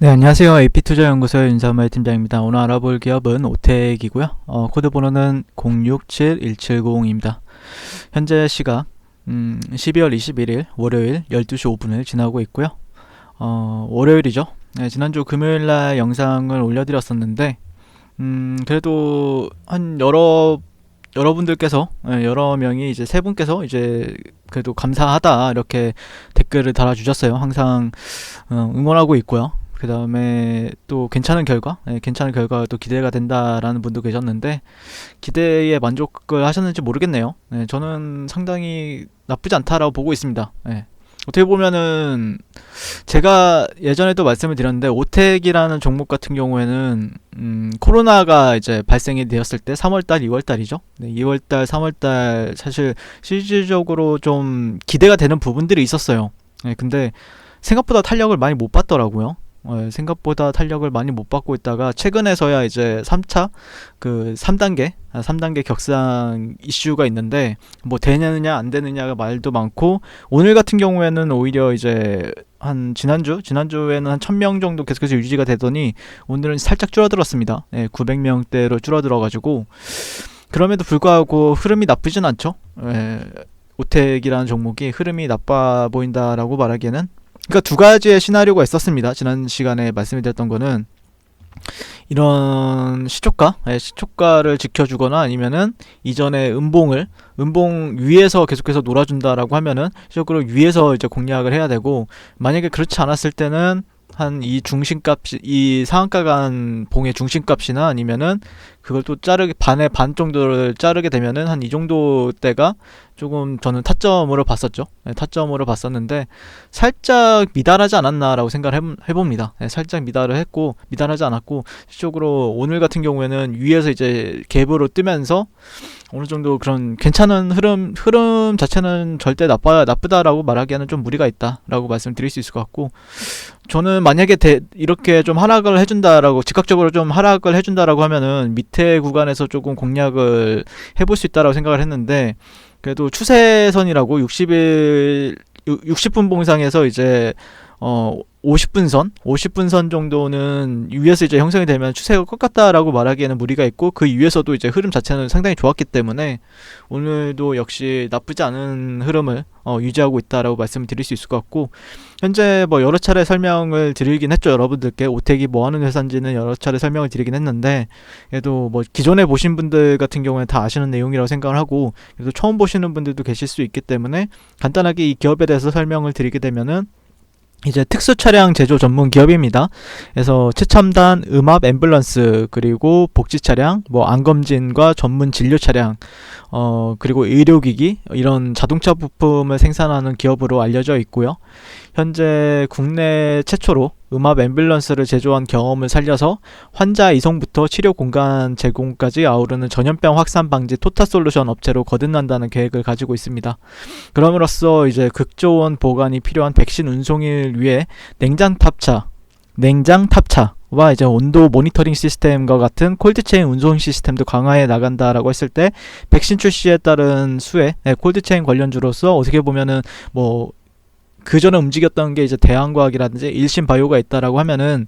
네, 안녕하세요. AP투자연구소의 윤삼일 팀장입니다. 오늘 알아볼 기업은 오텍이고요. 코드 번호는 067170입니다. 현재 시각 12월 21일 월요일 12시 5분을 지나고 있고요. 월요일이죠. 네, 지난주 금요일날 영상을 올려드렸었는데 그래도 한 여러분들께서, 여러 명이 이제 세 분께서 이제 그래도 감사하다 이렇게 댓글을 달아주셨어요. 항상 응원하고 있고요. 그 다음에 또 괜찮은 결과가 또 기대가 된다라는 분도 계셨는데 기대에 만족을 하셨는지 모르겠네요. 네, 저는 상당히 나쁘지 않다라고 보고 있습니다. 네. 어떻게 보면은 제가 예전에도 말씀을 드렸는데 오텍이라는 종목 같은 경우에는 코로나가 이제 발생이 되었을 때 3월달, 2월달이죠. 네, 2월달, 3월달 사실 실질적으로 좀 기대가 되는 부분들이 있었어요. 네, 근데 생각보다 탄력을 많이 못 받더라고요. 생각보다 탄력을 많이 못 받고 있다가 최근에서야 이제 3차 그 3단계 격상 이슈가 있는데 뭐 되느냐 안 되느냐가 말도 많고, 오늘 같은 경우에는 오히려 이제 한 지난주에는 한 1000명 정도 계속해서 유지가 되더니 오늘은 살짝 줄어들었습니다. 900명대로 줄어들어가지고 그럼에도 불구하고 흐름이 나쁘진 않죠. 오텍이라는 종목이 흐름이 나빠 보인다라고 말하기에는, 그러니까 두 가지의 시나리오가 있었습니다. 지난 시간에 말씀드렸던 거는 이런 시초가를 지켜주거나 아니면은 이전에 음봉 위에서 계속해서 놀아준다라고 하면은 실적으로 위에서 이제 공략을 해야 되고, 만약에 그렇지 않았을 때는 한 이 상한가 간 봉의 중심값이나 아니면은 그걸 또 반의 반 정도를 자르게 되면은 한 이 정도 때가 조금 저는 타점으로 봤었죠. 타점으로 봤었는데 살짝 미달하지 않았나라고 생각을 해봅니다. 살짝 미달하지 않았고, 실적으로 오늘 같은 경우에는 위에서 이제 갭으로 뜨면서 어느 정도 그런 괜찮은 흐름 자체는 절대 나쁘다라고 말하기에는 좀 무리가 있다라고 말씀드릴 수 있을 것 같고, 저는 만약에 이렇게 좀 즉각적으로 좀 하락을 해준다라고 하면은 밑에 구간에서 조금 공략을 해볼 수 있다라고 생각을 했는데, 그래도 추세선이라고 60분 봉상에서 이제 50분 선 정도는 위에서 이제 형성이 되면 추세가 꺾였다라고 말하기에는 무리가 있고, 그 위에서도 이제 흐름 자체는 상당히 좋았기 때문에 오늘도 역시 나쁘지 않은 흐름을 유지하고 있다라고 말씀을 드릴 수 있을 것 같고, 현재 뭐 여러 차례 설명을 드리긴 했죠. 여러분들께 오텍이 뭐 하는 회사인지는 여러 차례 설명을 드리긴 했는데, 그래도 뭐 기존에 보신 분들 같은 경우에 다 아시는 내용이라고 생각을 하고, 그래도 처음 보시는 분들도 계실 수 있기 때문에 간단하게 이 기업에 대해서 설명을 드리게 되면은, 이제 특수 차량 제조 전문 기업입니다. 그래서 최첨단 음압 앰뷸런스, 그리고 복지 차량, 뭐 안검진과 전문 진료 차량, 그리고 의료기기, 이런 자동차 부품을 생산하는 기업으로 알려져 있고요. 현재 국내 최초로 음압 앰뷸런스를 제조한 경험을 살려서 환자 이송부터 치료 공간 제공까지 아우르는 전염병 확산 방지 토탈 솔루션 업체로 거듭난다는 계획을 가지고 있습니다. 그럼으로써 이제 극저온 보관이 필요한 백신 운송을 위해 냉장 탑차와 이제 온도 모니터링 시스템과 같은 콜드체인 운송 시스템도 강화해 나간다라고 했을 때, 백신 출시에 따른 수혜, 콜드체인 관련주로서 어떻게 보면은 뭐 그 전에 움직였던 게 이제 대한과학이라든지 일신바이오가 있다라고 하면은,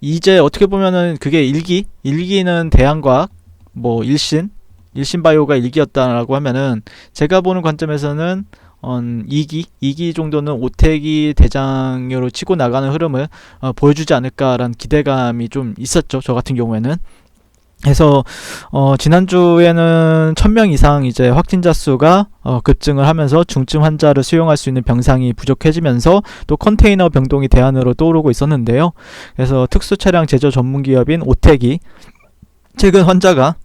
이제 어떻게 보면은 그게 1기는 대한과학, 뭐 일신바이오가 1기였다라고 하면은, 제가 보는 관점에서는 2기 정도는 오텍이 대장으로 치고 나가는 흐름을 보여주지 않을까라는 기대감이 좀 있었죠. 저 같은 경우에는. 그래서 지난주에는 1000명 이상 이제 확진자 수가 급증을 하면서 중증 환자를 수용할 수 있는 병상이 부족해지면서 또 컨테이너 병동이 대안으로 떠오르고 있었는데요. 그래서 특수 차량 제조 전문 기업인 오텍이 최근 환자가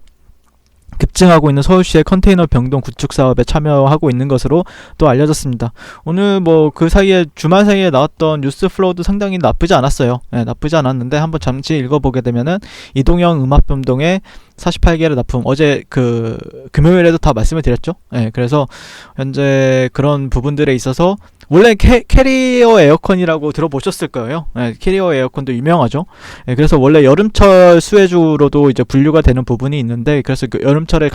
급증하고 있는 서울시의 컨테이너 병동 구축 사업에 참여하고 있는 것으로 또 알려졌습니다. 오늘 뭐 그 사이에 주말 사이에 나왔던 뉴스 플로우도 상당히 나쁘지 않았어요. 나쁘지 않았는데 한번 잠시 읽어보게 되면은, 이동형 음압병동의 48개를 납품, 어제 그 금요일에도 다 말씀을 드렸죠. 그래서 현재 그런 부분들에 있어서 원래 캐리어 에어컨이라고 들어보셨을 거예요. 캐리어 에어컨도 유명하죠. 그래서 원래 여름철 수혜주로도 이제 분류가 되는 부분이 있는데, 그래서 그 여름철에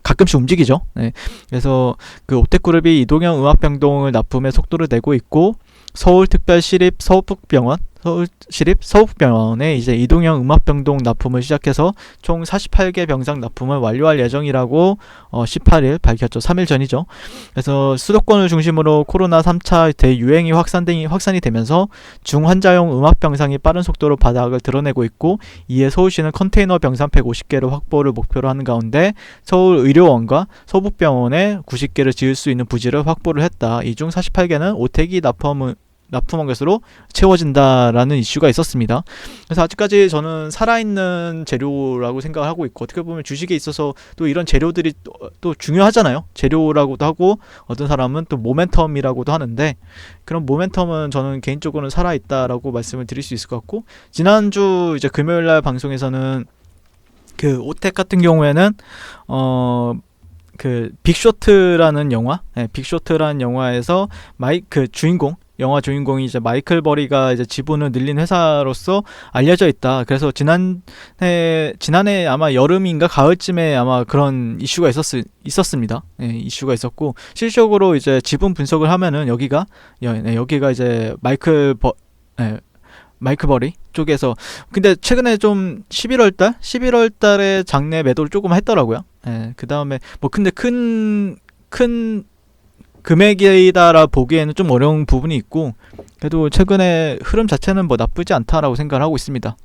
가끔씩 움직이죠. 그래서 그 옵텍그룹이 이동형 음압병동을 납품에 속도를 내고 있고, 서울특별시립 서북병원, 서울시립 서북병원에 이제 이동형 음압병동 납품을 시작해서 총 48개 병상 납품을 완료할 예정이라고 18일 밝혔죠. 3일 전이죠. 그래서 수도권을 중심으로 코로나 3차 대유행이 확산이 되면서 중환자용 음압병상이 빠른 속도로 바닥을 드러내고 있고, 이에 서울시는 컨테이너 병상 150개를 확보를 목표로 하는 가운데 서울의료원과 서북병원에 90개를 지을 수 있는 부지를 확보를 했다. 이 중 48개는 오태기 납품한 것으로 채워진다라는 이슈가 있었습니다. 그래서 아직까지 저는 살아있는 재료라고 생각을 하고 있고, 어떻게 보면 주식에 있어서 또 이런 재료들이 또 중요하잖아요. 재료라고도 하고, 어떤 사람은 또 모멘텀이라고도 하는데, 그런 모멘텀은 저는 개인적으로는 살아있다라고 말씀을 드릴 수 있을 것 같고, 지난주 이제 금요일날 방송에서는 그 오텍 같은 경우에는 그 빅쇼트라는 영화, 빅쇼트라는 영화에서 영화 주인공이 이제 마이클 버리가 이제 지분을 늘린 회사로서 알려져 있다. 그래서 지난해 아마 여름인가 가을쯤에 아마 그런 이슈가 있었습니다. 이슈가 있었고, 실질적으로 이제 지분 분석을 하면은 여기가 이제 마이클 버리 쪽에서, 근데 최근에 좀 11월 달에 장내 매도를 조금 했더라고요. 그 다음에 근데 큰 금액이다라 보기에는 좀 어려운 부분이 있고, 그래도 최근에 흐름 자체는 나쁘지 않다라고 생각을 하고 있습니다.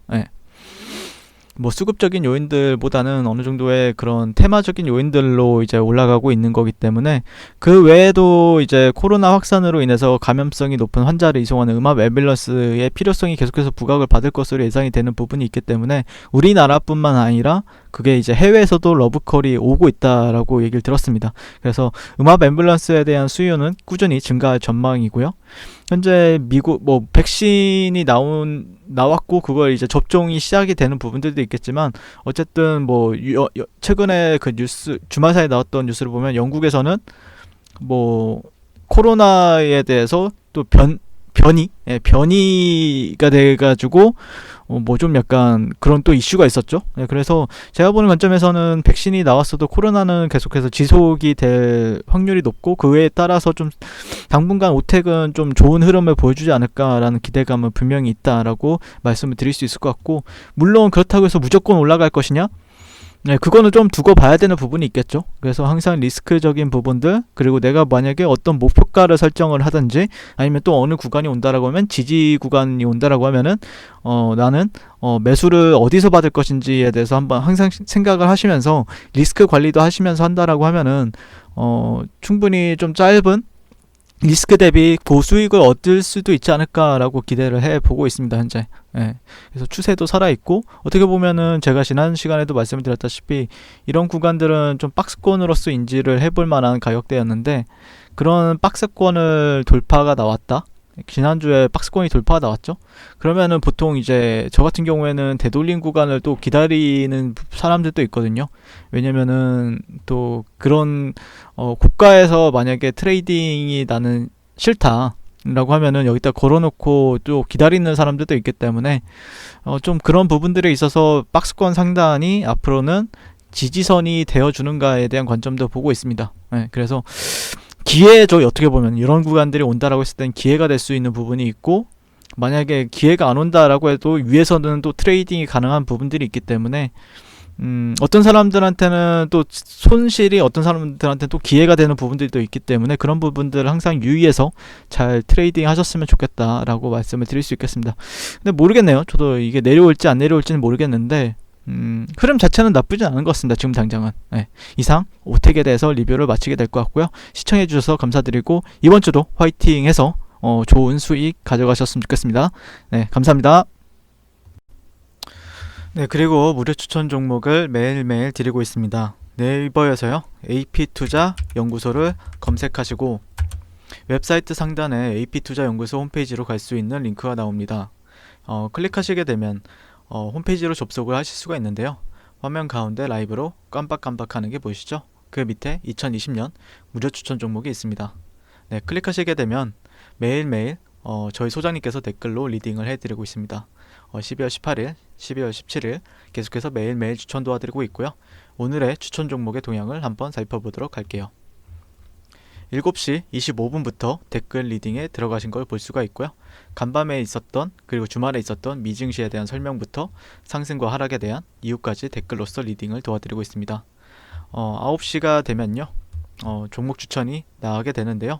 수급적인 요인들보다는 어느 정도의 그런 테마적인 요인들로 이제 올라가고 있는 거기 때문에, 그 외에도 이제 코로나 확산으로 인해서 감염성이 높은 환자를 이송하는 음압 앰뷸런스의 필요성이 계속해서 부각을 받을 것으로 예상이 되는 부분이 있기 때문에, 우리나라뿐만 아니라 그게 이제 해외에서도 러브콜이 오고 있다라고 얘기를 들었습니다. 그래서 음압 앰뷸런스에 대한 수요는 꾸준히 증가할 전망이고요. 현재 미국 백신이 나왔고 그걸 이제 접종이 시작이 되는 부분들도 있겠지만, 어쨌든 최근에 그 주말 사이에 나왔던 뉴스를 보면 영국에서는 코로나에 대해서 또 변이가 돼가지고 좀 약간 그런 또 이슈가 있었죠. 그래서 제가 보는 관점에서는 백신이 나왔어도 코로나는 계속해서 지속이 될 확률이 높고, 그에 따라서 좀 당분간 오텍은 좀 좋은 흐름을 보여주지 않을까라는 기대감은 분명히 있다라고 말씀을 드릴 수 있을 것 같고, 물론 그렇다고 해서 무조건 올라갈 것이냐? 그거는 좀 두고 봐야 되는 부분이 있겠죠. 그래서 항상 리스크적인 부분들, 그리고 내가 만약에 어떤 목표가를 설정을 하든지, 아니면 또 어느 구간이 온다라고 하면, 지지 구간이 온다라고 하면은 나는 매수를 어디서 받을 것인지에 대해서 한번 항상 생각을 하시면서 리스크 관리도 하시면서 한다라고 하면은 충분히 좀 짧은 리스크 대비 고수익을 얻을 수도 있지 않을까라고 기대를 해보고 있습니다, 현재. 그래서 추세도 살아있고, 어떻게 보면은 제가 지난 시간에도 말씀을 드렸다시피 이런 구간들은 좀 박스권으로서 인지를 해볼 만한 가격대였는데, 그런 박스권을 돌파가 나왔다. 지난주에 박스권이 돌파가 나왔죠. 그러면은 보통 이제 저 같은 경우에는 되돌림 구간을 또 기다리는 사람들도 있거든요. 왜냐면은 또 그런 고가에서 만약에 트레이딩이 나는 싫다 라고 하면은 여기다 걸어놓고 또 기다리는 사람들도 있기 때문에 좀 그런 부분들에 있어서 박스권 상단이 앞으로는 지지선이 되어주는가에 대한 관점도 보고 있습니다. 그래서 기회죠. 어떻게 보면 이런 구간들이 온다라고 했을 땐 기회가 될 수 있는 부분이 있고, 만약에 기회가 안 온다라고 해도 위에서는 또 트레이딩이 가능한 부분들이 있기 때문에 어떤 사람들한테는 또 손실이, 어떤 사람들한테는 또 기회가 되는 부분들이 또 있기 때문에, 그런 부분들을 항상 유의해서 잘 트레이딩 하셨으면 좋겠다라고 말씀을 드릴 수 있겠습니다. 근데 모르겠네요. 저도 이게 내려올지 안 내려올지는 모르겠는데 흐름 자체는 나쁘지 않은 것 같습니다. 지금 당장은. 이상 오텍에 대해서 리뷰를 마치게 될 것 같고요. 시청해주셔서 감사드리고, 이번 주도 화이팅 해서 좋은 수익 가져가셨으면 좋겠습니다. 감사합니다. 그리고 무료 추천 종목을 매일매일 드리고 있습니다. 네이버에서요, AP투자 연구소를 검색하시고 웹사이트 상단에 AP투자 연구소 홈페이지로 갈 수 있는 링크가 나옵니다. 클릭하시게 되면 홈페이지로 접속을 하실 수가 있는데요. 화면 가운데 라이브로 깜빡깜빡하는 게 보이시죠? 그 밑에 2020년 무료 추천 종목이 있습니다. 클릭하시게 되면 매일매일 저희 소장님께서 댓글로 리딩을 해드리고 있습니다. 12월 18일, 12월 17일 계속해서 매일매일 추천 도와드리고 있고요. 오늘의 추천 종목의 동향을 한번 살펴보도록 할게요. 7시 25분부터 댓글 리딩에 들어가신 걸 볼 수가 있고요. 간밤에 있었던 그리고 주말에 있었던 미증시에 대한 설명부터 상승과 하락에 대한 이유까지 댓글로서 리딩을 도와드리고 있습니다. 9시가 되면요. 종목 추천이 나가게 되는데요.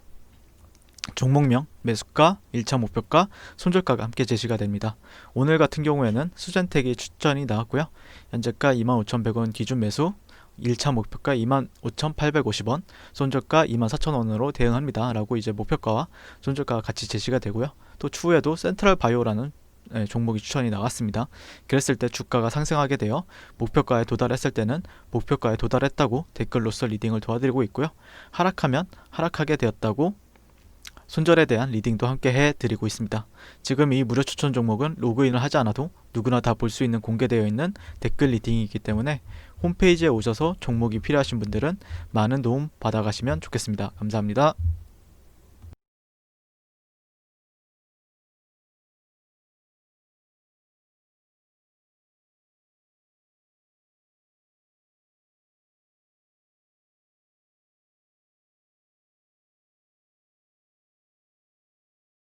종목명, 매수가, 1차 목표가, 손절가가 함께 제시가 됩니다. 오늘 같은 경우에는 수젠텍이 추천이 나왔고요. 현재가 25,100원 기준 매수, 1차 목표가 25,850원, 손절가 24,000원으로 대응합니다. 라고 이제 목표가와 손절가가 같이 제시가 되고요. 또 추후에도 센트럴 바이오라는 종목이 추천이 나왔습니다. 그랬을 때 주가가 상승하게 되어 목표가에 도달했을 때는 목표가에 도달했다고 댓글로서 리딩을 도와드리고 있고요. 하락하면 하락하게 되었다고 손절에 대한 리딩도 함께 해드리고 있습니다. 지금 이 무료 추천 종목은 로그인을 하지 않아도 누구나 다 볼 수 있는 공개되어 있는 댓글 리딩이기 때문에 홈페이지에 오셔서 종목이 필요하신 분들은 많은 도움 받아가시면 좋겠습니다. 감사합니다.